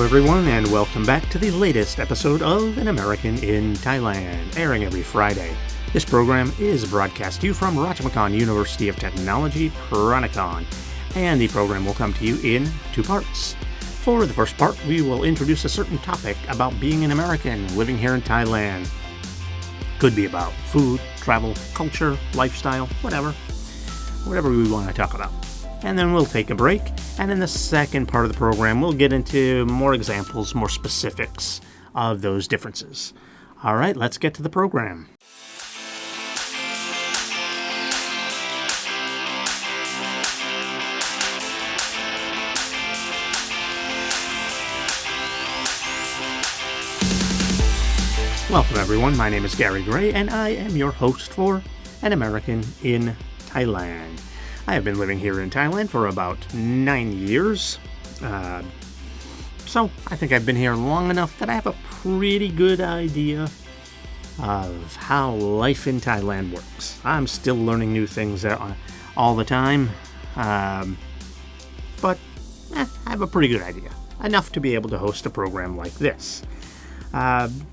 everyone, and welcome back to the latest episode of An American in Thailand, airing every Friday. This program is broadcast to you from Ratchamakon University of Technology, Peranakan, and the program will come to you in two parts. For the first part, we will introduce a certain topic about being an American living here in Thailand. Could be about food, travel, culture, lifestyle, whatever we want to talk about. And then we'll take a break, and in the second part of the program, we'll get into more examples, more specifics of those differences. All right, let's get to the program. Welcome, everyone. My name is Gary Gray, and I am your host for An American in Thailand. I have been living here in Thailand for about 9 years, so I think I've been here long enough that I have a pretty good idea of how life in Thailand works. I'm still learning new things all the time, but I have a pretty good idea, enough to be able to host a program like this.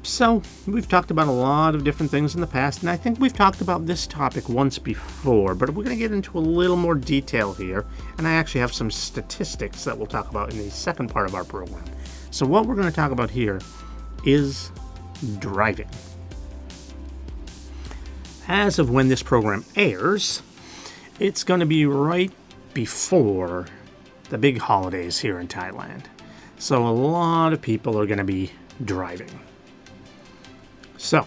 So we've talked about a lot of different things in the past, and I think we've talked about this topic once before, but we're going to get into a little more detail here, and I actually have some statistics that we'll talk about in the second part of our program. So what we're going to talk about here is driving. As of when this program airs, it's going to be right before the big holidays here in Thailand. So a lot of people are going to be driving. So,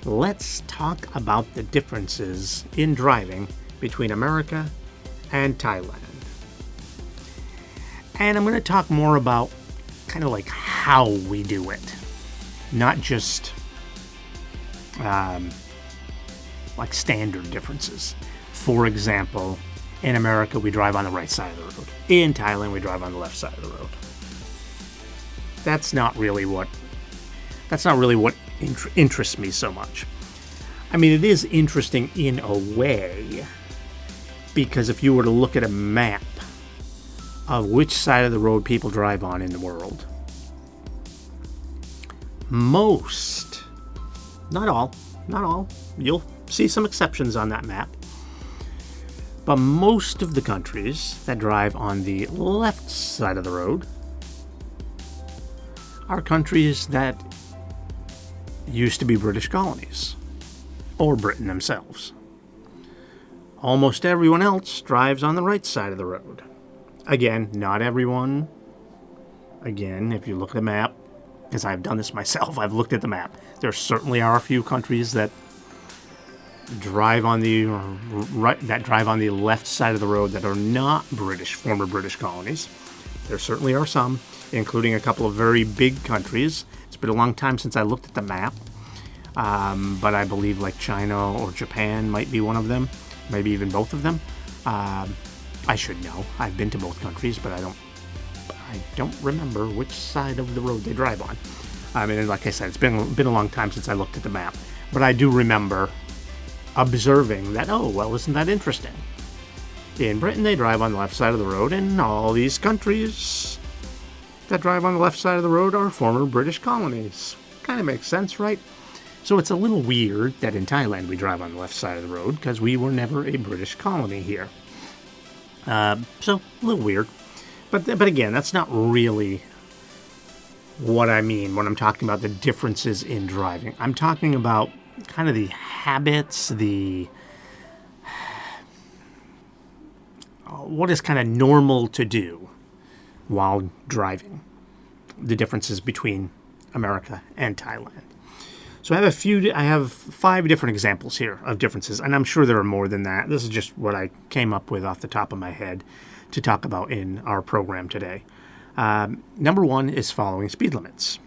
let's talk about the differences in driving between America and Thailand. And I'm going to talk more about kind of like how we do it, not just like standard differences. For example, in America we drive on the right side of the road. In Thailand we drive on the left side of the road. That's not really what interests me so much. I mean, it is interesting in a way, because if you were to look at a map of which side of the road people drive on in the world, most, not all, you'll see some exceptions on that map, but most of the countries that drive on the left side of the road are countries that used to be British colonies, or Britain themselves. Almost everyone else drives on the right side of the road. Again, not everyone. Again, if you look at the map, because I've done this myself, I've looked at the map. There certainly are a few countries that drive on the left side of the road that are not former British colonies. There certainly are some, including a couple of very big countries. It's been a long time since I looked at the map, but I believe like China or Japan might be one of them, maybe even both of them. I should know. I've been to both countries, but I don't remember which side of the road they drive on. I mean, like I said, it's been a long time since I looked at the map, but I do remember observing that, oh, well, isn't that interesting? In Britain, they drive on the left side of the road, and all these countries that drive on the left side of the road are former British colonies. Kind of makes sense, right? So it's a little weird that in Thailand we drive on the left side of the road, because we were never a British colony here. So, a little weird. But again, that's not really what I mean when I'm talking about the differences in driving. I'm talking about kind of the habits, what is kind of normal to do while driving, the differences between America and Thailand. So I have 5 different examples here of differences, and I'm sure there are more than that. This is just what I came up with off the top of my head to talk about in our program today. Number 1 is following speed limits.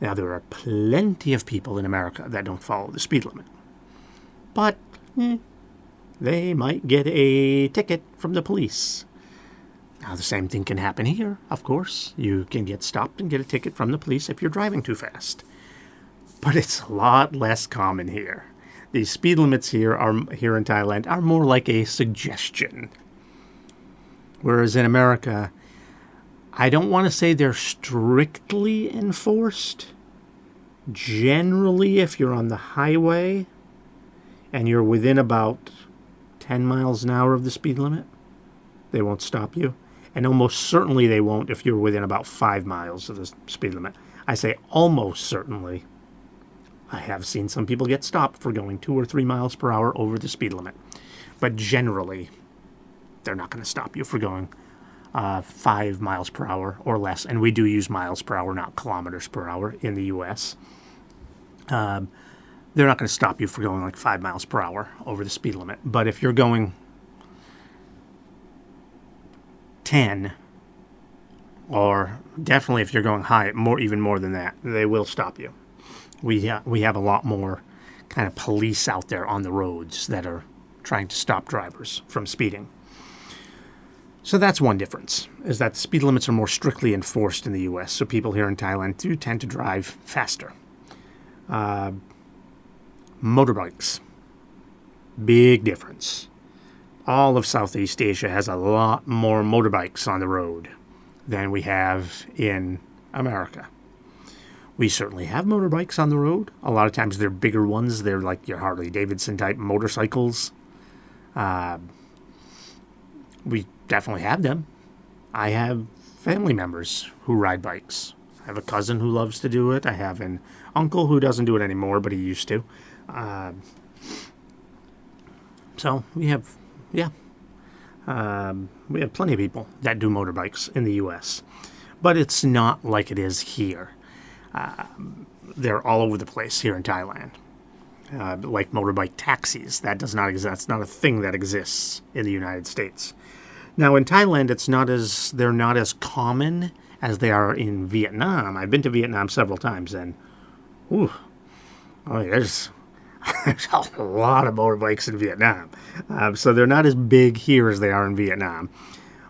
Now, there are plenty of people in America that don't follow the speed limit, but they might get a ticket from the police. Now, the same thing can happen here, of course. You can get stopped and get a ticket from the police if you're driving too fast. But it's a lot less common here. The speed limits here in Thailand are more like a suggestion. Whereas in America, I don't want to say they're strictly enforced. Generally, if you're on the highway and you're within about 10 miles an hour of the speed limit, they won't stop you. And almost certainly they won't if you're within about 5 miles of the speed limit. I say almost certainly. I have seen some people get stopped for going 2 or 3 miles per hour over the speed limit. But generally, they're not going to stop you for going 5 miles per hour or less. And we do use miles per hour, not kilometers per hour in the U.S. They're not going to stop you for going like 5 miles per hour over the speed limit. But if you're going 10, or definitely if you're going high, even more than that, they will stop you. We have a lot more kind of police out there on the roads that are trying to stop drivers from speeding. So that's one difference, is that speed limits are more strictly enforced in the U.S., so people here in Thailand do tend to drive faster. Motorbikes. Big difference. All of Southeast Asia has a lot more motorbikes on the road than we have in America. We certainly have motorbikes on the road. A lot of times they're bigger ones. They're like your Harley-Davidson type motorcycles. We definitely have them. I have family members who ride bikes. I have a cousin who loves to do it. I have an uncle who doesn't do it anymore, but he used to. So we have plenty of people that do motorbikes in the U.S., but it's not like it is here. They're all over the place here in Thailand. Like motorbike taxis, that does not exist. That's not a thing that exists in the United States. Now in Thailand, they're not as common as they are in Vietnam. I've been to Vietnam several times, and there's a lot of motorbikes in Vietnam. So they're not as big here as they are in Vietnam,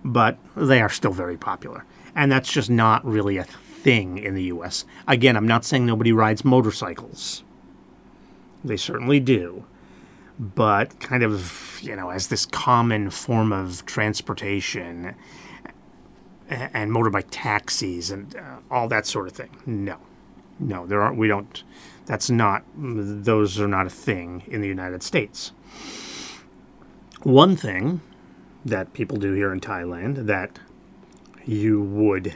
but they are still very popular. And that's just not really a thing in the U.S. Again, I'm not saying nobody rides motorcycles. They certainly do. But kind of, as this common form of transportation and motorbike taxis and all that sort of thing. No, those are not a thing in the United States. One thing that people do here in Thailand that you would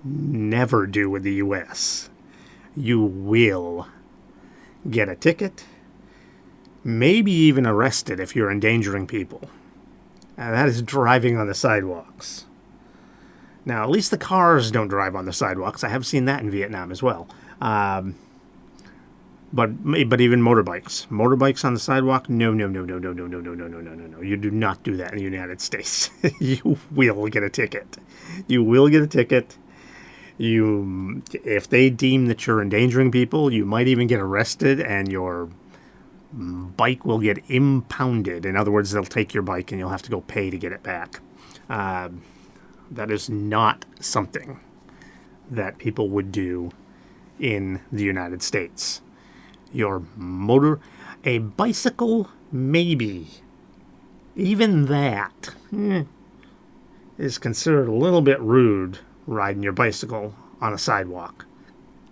never do in the U.S., you will get a ticket, maybe even arrested if you're endangering people. And that is driving on the sidewalks. Now, at least the cars don't drive on the sidewalks. I have seen that in Vietnam as well. But even motorbikes. Motorbikes on the sidewalk? No. You do not do that in the United States. You will get a ticket. You will get a ticket. If they deem that you're endangering people, you might even get arrested and your bike will get impounded. In other words, they'll take your bike and you'll have to go pay to get it back. That is not something that people would do in the United States. A bicycle, maybe. Even that is considered a little bit rude, riding your bicycle on a sidewalk.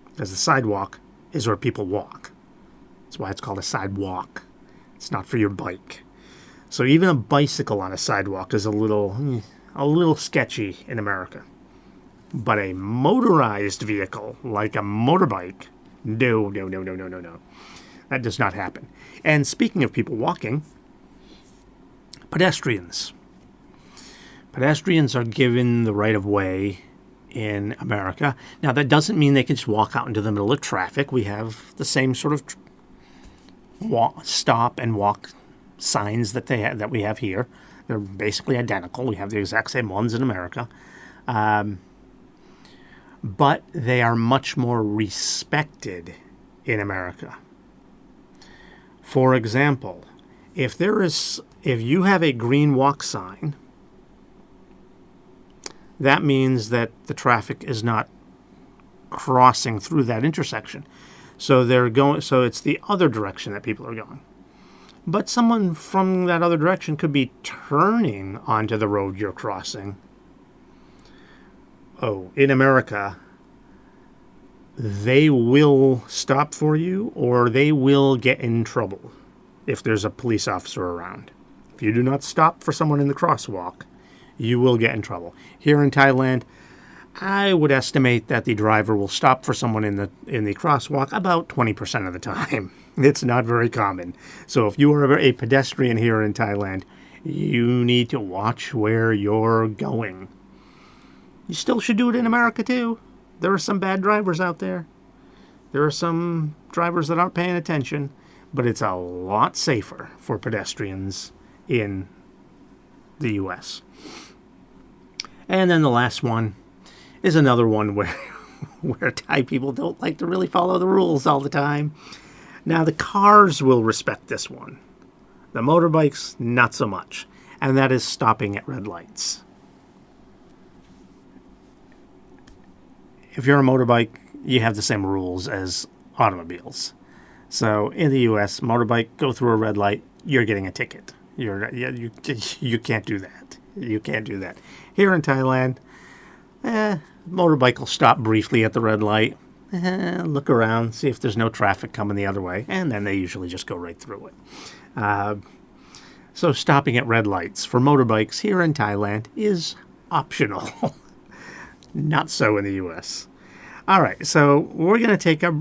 Because the sidewalk is where people walk. That's why it's called a sidewalk. It's not for your bike. So even a bicycle on a sidewalk is a little sketchy in America. But a motorized vehicle, like a motorbike, no. That does not happen. And speaking of people walking, pedestrians. Pedestrians are given the right of way in America. Now, that doesn't mean they can just walk out into the middle of traffic. We have the same sort of stop and walk signs that we have here. They're basically identical. We have the exact same ones in America. But they are much more respected in America. For example, if you have a green walk sign, that means that the traffic is not crossing through that intersection. So it's the other direction that people are going. But someone from that other direction could be turning onto the road you're crossing. Oh, in America, they will stop for you or they will get in trouble if there's a police officer around. If you do not stop for someone in the crosswalk, you will get in trouble. Here in Thailand, I would estimate that the driver will stop for someone in the crosswalk about 20% of the time. It's not very common. So if you are a pedestrian here in Thailand, you need to watch where you're going. You still should do it in America too. There are some bad drivers out there. There are some drivers that aren't paying attention, but it's a lot safer for pedestrians in the US. And then the last one is another one where Thai people don't like to really follow the rules all the time. Now, the cars will respect this one. The motorbikes, not so much. And that is stopping at red lights. If you're a motorbike, you have the same rules as automobiles. So in the US, motorbike, go through a red light, you're getting a ticket. You can't do that. You can't do that. Here in Thailand, motorbike will stop briefly at the red light, look around, see if there's no traffic coming the other way, and then they usually just go right through it. So stopping at red lights for motorbikes here in Thailand is optional. Not so in the U.S. All right, so we're going to take a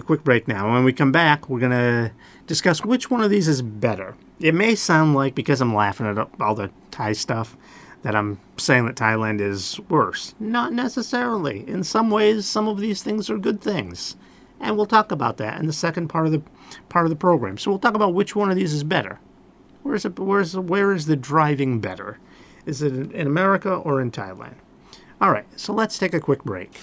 quick break now. When we come back, we're going to discuss which one of these is better. It may sound like, because I'm laughing at all the Thai stuff, that I'm saying that Thailand is worse. Not necessarily. In some ways, some of these things are good things. And we'll talk about that in the second part of the program. So we'll talk about which one of these is better. Where is the driving better? Is it in America or in Thailand? All right, so let's take a quick break.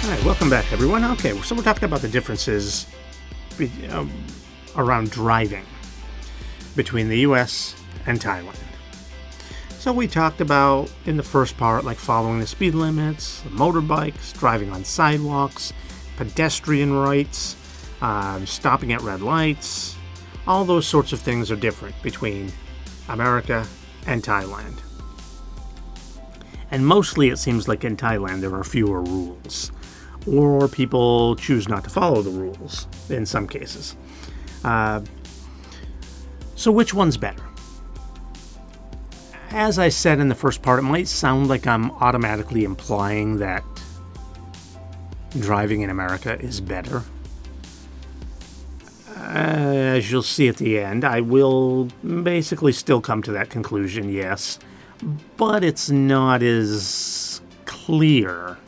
All right, welcome back, everyone. Okay, so we're talking about the differences around driving between the U.S. and Thailand. So we talked about in the first part, like following the speed limits, motorbikes, driving on sidewalks, pedestrian rights, stopping at red lights. All those sorts of things are different between America and Thailand. And mostly it seems like in Thailand there are fewer rules, or people choose not to follow the rules in some cases. So which one's better? As I said in the first part, it might sound like I'm automatically implying that driving in America is better. As you'll see at the end, I will basically still come to that conclusion, yes. But it's not as clear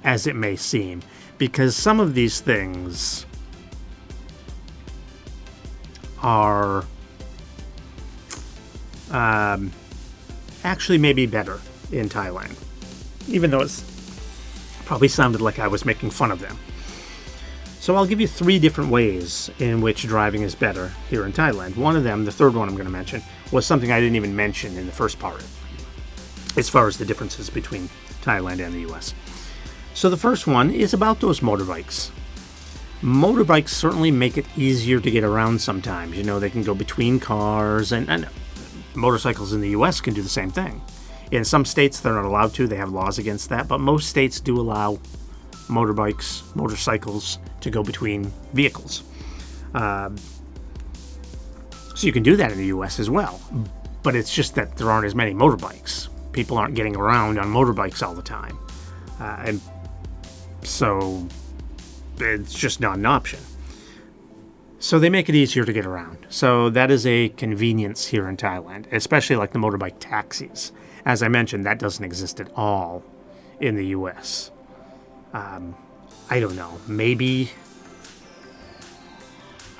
as it may seem, because some of these things are actually maybe better in Thailand, even though it's probably sounded like I was making fun of them. So I'll give you 3 different ways in which driving is better here in Thailand. One of them, the third one I'm going to mention, was something I didn't even mention in the first part, as far as the differences between Thailand and the US. So the first one is about those motorbikes. Motorbikes certainly make it easier to get around sometimes. You know, they can go between cars, and motorcycles in the U.S. can do the same thing. In some states, they're not allowed to. They have laws against that. But most states do allow motorcycles to go between vehicles. So you can do that in the U.S. as well. But it's just that there aren't as many motorbikes. People aren't getting around on motorbikes all the time. And so it's just not an option. So they make it easier to get around. So that is a convenience here in Thailand, especially like the motorbike taxis. As I mentioned, that doesn't exist at all in the U.S. I don't know. Maybe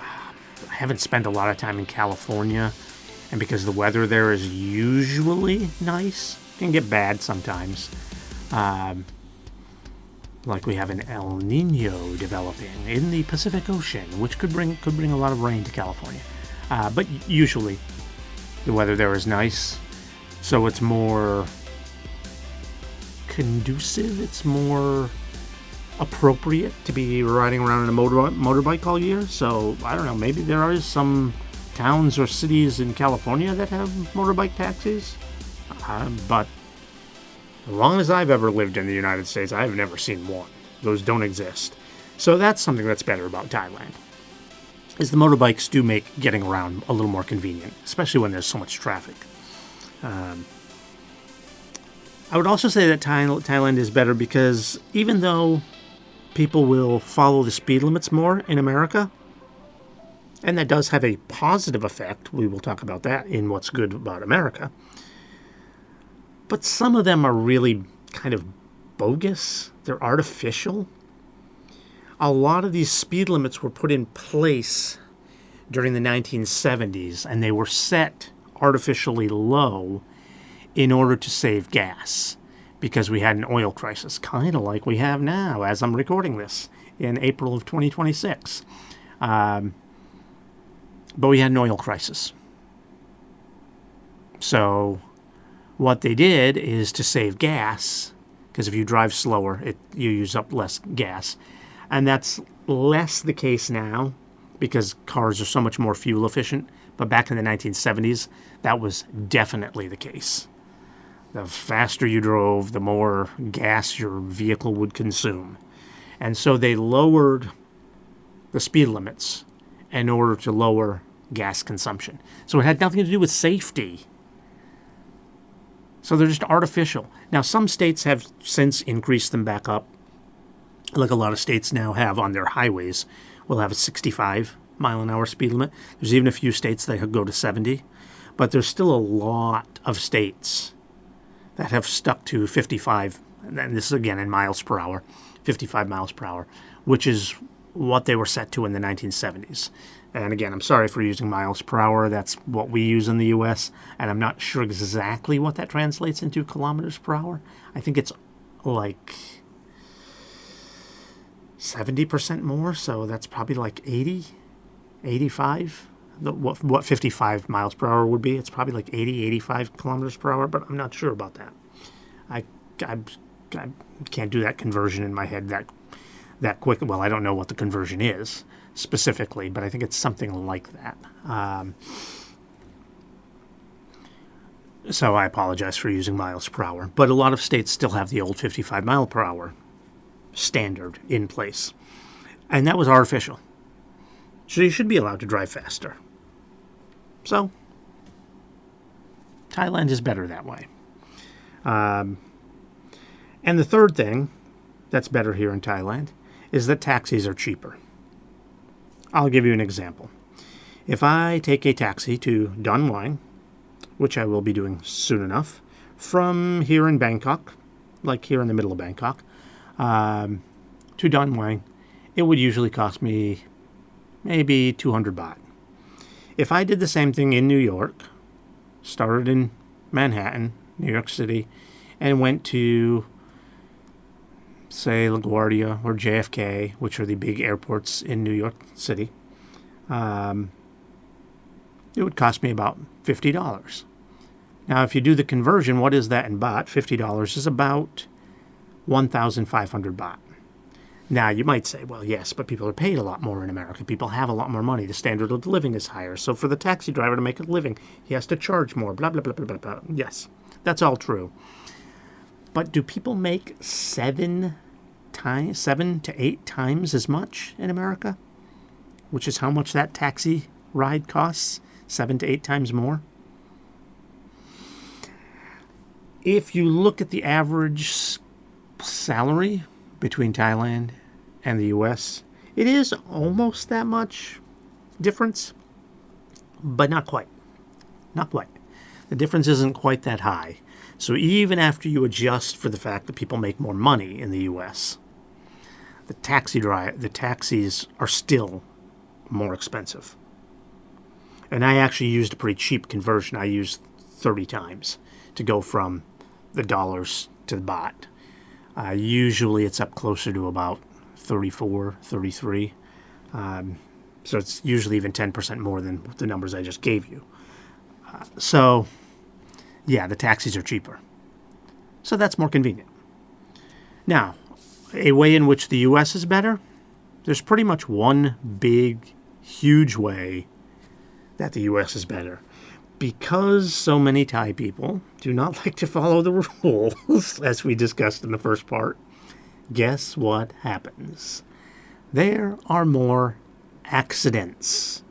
I haven't spent a lot of time in California, and because the weather there is usually nice, it can get bad sometimes. Like we have an El Nino developing in the Pacific Ocean, which could bring a lot of rain to California. But usually, the weather there is nice, so it's more conducive. It's more appropriate to be riding around in a motorbike all year. So I don't know, maybe there is some towns or cities in California that have motorbike taxis. But as long as I've ever lived in the United States, I've never seen one. Those don't exist. So that's something that's better about Thailand, is the motorbikes do make getting around a little more convenient, especially when there's so much traffic. I would also say that Thailand is better because even though people will follow the speed limits more in America, and that does have a positive effect, we will talk about that in What's Good About America, but some of them are really kind of bogus. They're artificial. A lot of these speed limits were put in place during the 1970s, and they were set artificially low in order to save gas, because we had an oil crisis, kind of like we have now as I'm recording this in April of 2026. But we had an oil crisis. So what they did is to save gas, because if you drive slower, you use up less gas. And that's less the case now because cars are so much more fuel efficient. But back in the 1970s, that was definitely the case. The faster you drove, the more gas your vehicle would consume. And so they lowered the speed limits in order to lower gas consumption. So it had nothing to do with safety. So they're just artificial. Now, some states have since increased them back up, like a lot of states now have on their highways. Will have a 65 mile an hour speed limit. There's even a few states that go to 70. But there's still a lot of states that have stuck to 55, and this is again in miles per hour, 55 miles per hour, which is what they were set to in the 1970s. And again, I'm sorry for using miles per hour. That's what we use in the U.S., and I'm not sure exactly what that translates into kilometers per hour. I think it's like 70% more, so that's probably like 80, 85. What 55 miles per hour would be. It's probably like 80, 85 kilometers per hour, but I'm not sure about that. I can't do that conversion in my head that quick. Well, I don't know what the conversion is specifically, but I think it's something like that. So I apologize for using miles per hour, but a lot of states still have the old 55 mile per hour standard in place, and that was artificial. So you should be allowed to drive faster. So, Thailand is better that way. And the third thing that's better here in Thailand is that taxis are cheaper. I'll give you an example. If I take a taxi to Don Muang, which I will be doing soon enough, from here in Bangkok, like here in the middle of Bangkok, to Don Muang, it would usually cost me maybe 200 baht. If I did the same thing in New York, started in Manhattan, New York City, and went to, say, LaGuardia or JFK, which are the big airports in New York City, it would cost me about $50. Now, if you do the conversion, what is that in baht? $50 is about 1,500 baht. Now, you might say, well, yes, but people are paid a lot more in America. People have a lot more money. The standard of living is higher. So for the taxi driver to make a living, he has to charge more, blah, blah, blah, blah, blah, blah. Yes, that's all true. But do people make 7 to 8 times as much in America? Which is how much that taxi ride costs? 7 to 8 times more? If you look at the average salary between Thailand and the U.S., it is almost that much difference, but not quite. Not quite. The difference isn't quite that high. So even after you adjust for the fact that people make more money in the U.S., the taxis are still more expensive. And I actually used a pretty cheap conversion. I used 30 times to go from the dollars to the baht. Usually it's up closer to about 34, 33. So it's usually even 10% more than the numbers I just gave you. So, yeah, the taxis are cheaper. So that's more convenient. Now, a way in which the U.S. is better, there's pretty much one big, huge way that the U.S. is better. Because so many Thai people do not like to follow the rules, as we discussed in the first part, guess what happens? There are more accidents.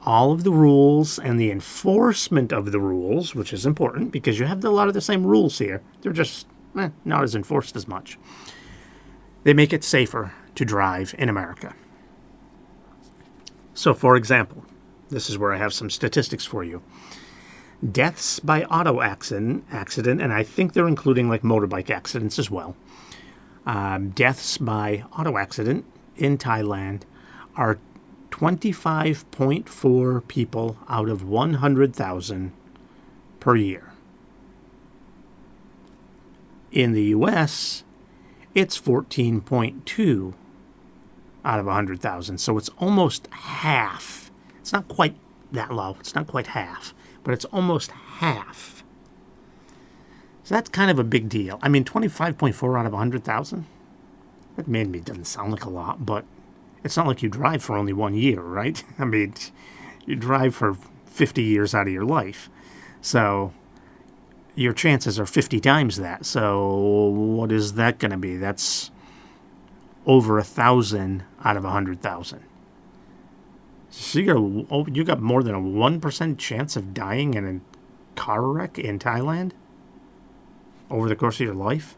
All of the rules and the enforcement of the rules, which is important because you have a lot of the same rules here, they're just not as enforced as much. They make it safer to drive in America. So, for example, this is where I have some statistics for you. Deaths by auto accident, and I think they're including like motorbike accidents as well. Deaths by auto accident in Thailand are 25.4 people out of 100,000 per year. In the U.S., it's 14.2 out of 100,000, so it's almost half. It's not quite that low. It's not quite half, but it's almost half. So that's kind of a big deal. I mean, 25.4 out of 100,000? That maybe doesn't sound like a lot, but it's not like you drive for only 1 year, right? I mean, you drive for 50 years out of your life. So your chances are 50 times that. So what is that going to be? That's over 1,000 out of 100,000. So you got more than a 1% chance of dying in a car wreck in Thailand over the course of your life?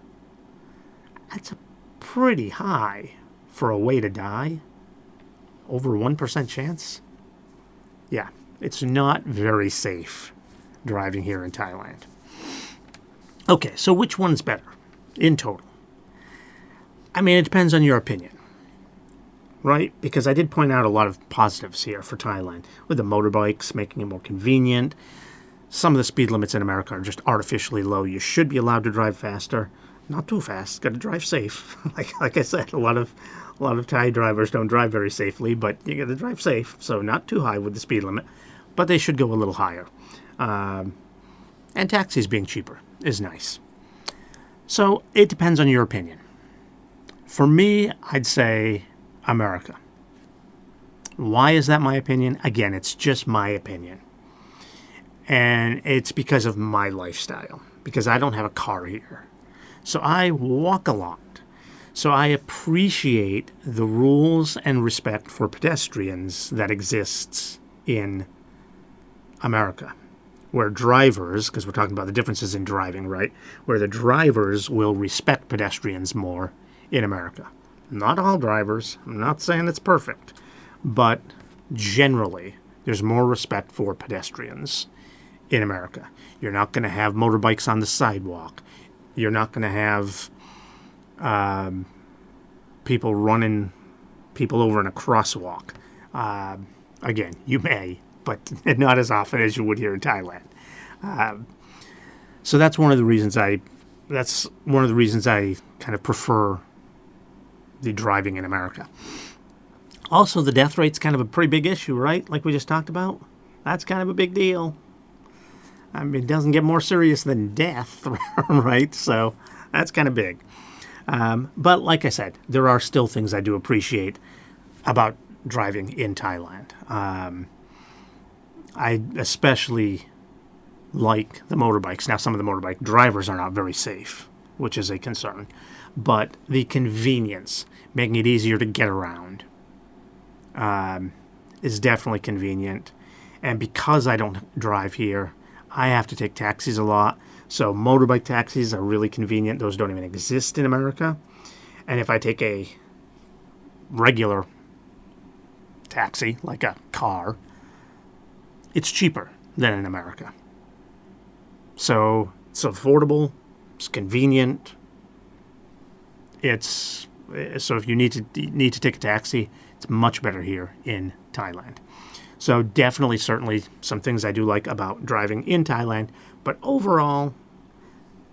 That's a pretty high for a way to die. Over 1% chance? Yeah, it's not very safe driving here in Thailand. Okay, so which one's better in total? I mean, it depends on your opinion. Right? Because I did point out a lot of positives here for Thailand, with the motorbikes making it more convenient. Some of the speed limits in America are just artificially low. You should be allowed to drive faster. Not too fast. Got to drive safe. Like I said, a lot of Thai drivers don't drive very safely, but you got to drive safe. So not too high with the speed limit, but they should go a little higher. And taxis being cheaper is nice. So it depends on your opinion. For me, I'd say America. Why is that my opinion? Again, it's just my opinion. And it's because of my lifestyle. Because I don't have a car here. So I walk a lot. So I appreciate the rules and respect for pedestrians that exists in America. Where drivers, because we're talking about the differences in driving, right? Where the drivers will respect pedestrians more in America. Not all drivers. I'm not saying it's perfect. But generally, there's more respect for pedestrians in America. You're not going to have motorbikes on the sidewalk. You're not going to have people running people over in a crosswalk. Again, you may, but not as often as you would here in Thailand. So that's one of the reasons I kind of prefer the driving in America. Also, the death rate's kind of a pretty big issue, right? Like we just talked about. That's kind of a big deal. I mean, it doesn't get more serious than death, right? So that's kind of big. But like I said, there are still things I do appreciate about driving in Thailand. I especially like the motorbikes. Now, some of the motorbike drivers are not very safe, which is a concern. But the convenience, making it easier to get around, is definitely convenient. And because I don't drive here, I have to take taxis a lot. So motorbike taxis are really convenient. Those don't even exist in America. And if I take a regular taxi, like a car, it's cheaper than in America. So it's affordable, it's convenient. So if you need to take a taxi, it's much better here in Thailand. So definitely, certainly, some things I do like about driving in Thailand. But overall,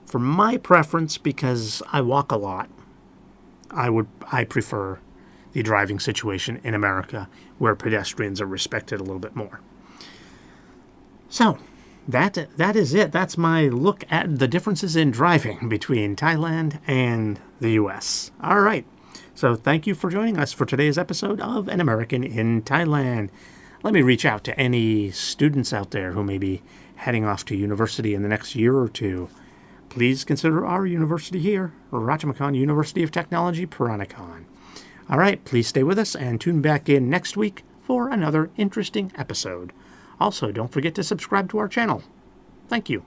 for my preference, because I walk a lot, I prefer the driving situation in America, where pedestrians are respected a little bit more. So, that is it. That's my look at the differences in driving between Thailand and the U.S. All right. So thank you for joining us for today's episode of An American in Thailand. Let me reach out to any students out there who may be heading off to university in the next year or two. Please consider our university here, Ratchamakhan University of Technology, Peranakan. All right, please stay with us and tune back in next week for another interesting episode. Also, don't forget to subscribe to our channel. Thank you.